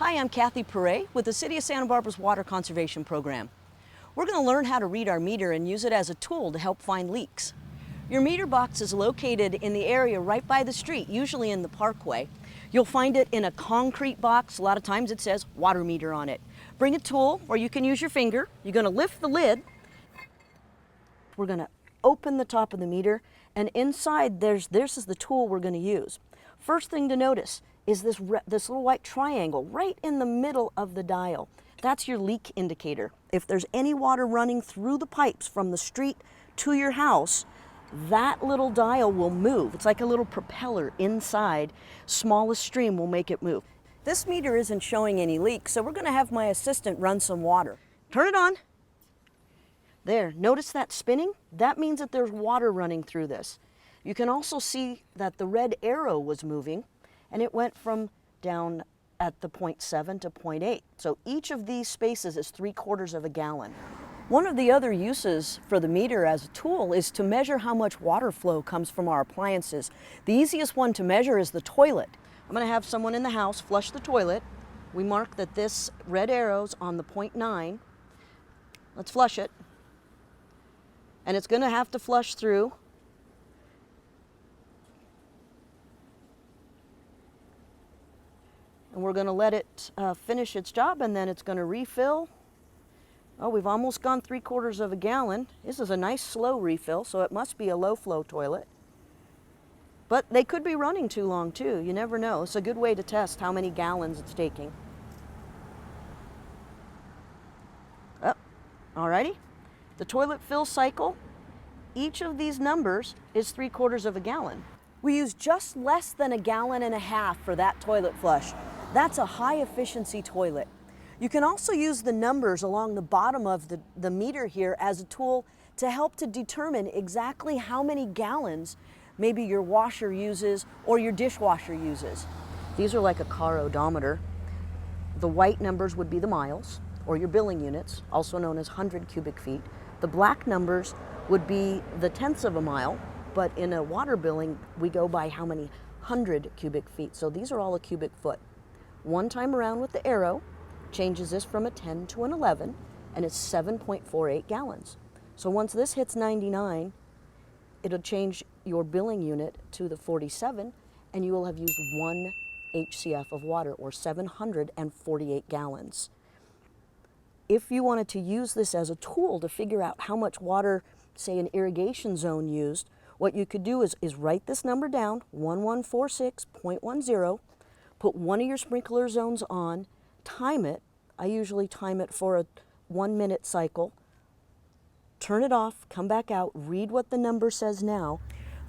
Hi, I'm Kathy Perret with the City of Santa Barbara's Water Conservation Program. We're going to learn how to read our meter and use it as a tool to help find leaks. Your meter box is located in the area right by the street, usually in the parkway. You'll find it in a concrete box. A lot of times it says water meter on it. Bring a tool, or you can use your finger. You're going to lift the lid. We're going to open the top of the meter, and inside this is the tool we're going to use. First thing to notice is this little white triangle right in the middle of the dial. That's your leak indicator. If there's any water running through the pipes from the street to your house, that little dial will move. It's like a little propeller inside. Smallest stream will make it move. This meter isn't showing any leaks, so we're going to have my assistant run some water. Turn it on. There, notice that spinning? That means that there's water running through this. You can also see that the red arrow was moving, and it went from down at the 0.7 to 0.8. So each of these spaces is 3/4 of a gallon. One of the other uses for the meter as a tool is to measure how much water flow comes from our appliances. The easiest one to measure is the toilet. I'm going to have someone in the house flush the toilet. We mark that this red arrow's on the 0.9. Let's flush it. And it's going to have to flush through. And we're going to let it finish its job, and then it's going to refill. Oh, we've almost gone 3/4 of a gallon. This is a nice slow refill, so it must be a low flow toilet. But they could be running too long too. You never know. It's a good way to test how many gallons it's taking. Oh, alrighty. The toilet fill cycle, each of these numbers is 3/4 of a gallon. We use just less than 1.5 gallons for that toilet flush. That's a high efficiency toilet. You can also use the numbers along the bottom of the meter here as a tool to help to determine exactly how many gallons maybe your washer uses or your dishwasher uses. These are like a car odometer. The white numbers would be the miles, or your billing units, also known as 100 cubic feet. The black numbers would be the tenths of a mile, but in a water billing, we go by how many 100 cubic feet. So these are all a cubic foot. One time around with the arrow changes this from a 10 to an 11, and it's 7.48 gallons. So once this hits 99, it'll change your billing unit to the 47, and you will have used 1 HCF of water, or 748 gallons. If you wanted to use this as a tool to figure out how much water, say, an irrigation zone used, what you could do is write this number down, 1146.10, put one of your sprinkler zones on, time it. I usually time it for a 1-minute cycle. Turn it off, come back out, read what the number says now.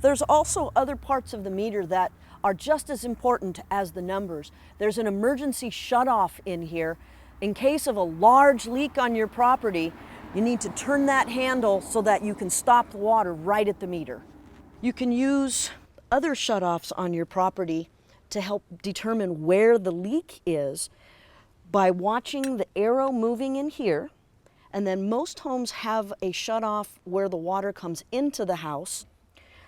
There's also other parts of the meter that are just as important as the numbers. There's an emergency shutoff in here. In case of a large leak on your property, you need to turn that handle so that you can stop the water right at the meter. You can use other shutoffs on your property to help determine where the leak is by watching the arrow moving in here. And then most homes have a shutoff where the water comes into the house.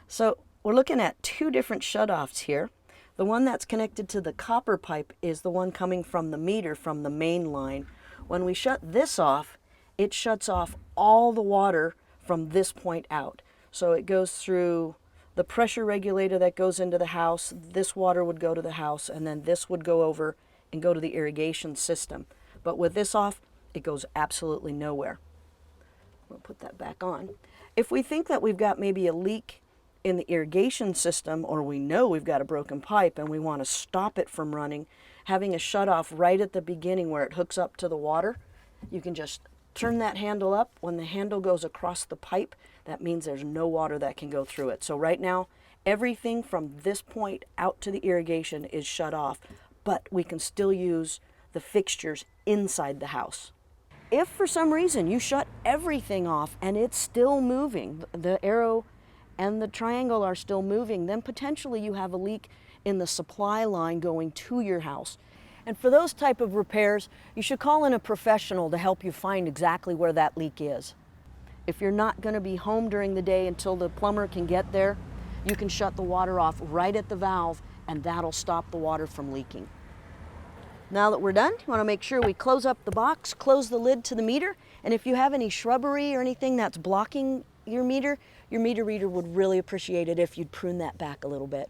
So we're looking at 2 different shutoffs here. The one that's connected to the copper pipe is the one coming from the meter, from the main line. When we shut this off, it shuts off all the water from this point out. So it goes through the pressure regulator that goes into the house. This water would go to the house, and then this would go over and go to the irrigation system. But with this off, it goes absolutely nowhere. We'll put that back on. If we think that we've got maybe a leak in the irrigation system, or we know we've got a broken pipe and we want to stop it from running, having a shutoff right at the beginning where it hooks up to the water, you can just turn that handle up. When the handle goes across the pipe, that means there's no water that can go through it. So right now, everything from this point out to the irrigation is shut off, but we can still use the fixtures inside the house. If for some reason you shut everything off and it's still moving, the arrow and the triangle are still moving, then potentially you have a leak in the supply line going to your house. And for those type of repairs, you should call in a professional to help you find exactly where that leak is. If you're not going to be home during the day until the plumber can get there, you can shut the water off right at the valve, and that'll stop the water from leaking. Now that we're done, you want to make sure we close up the box, close the lid to the meter, and if you have any shrubbery or anything that's blocking your meter reader would really appreciate it if you'd prune that back a little bit.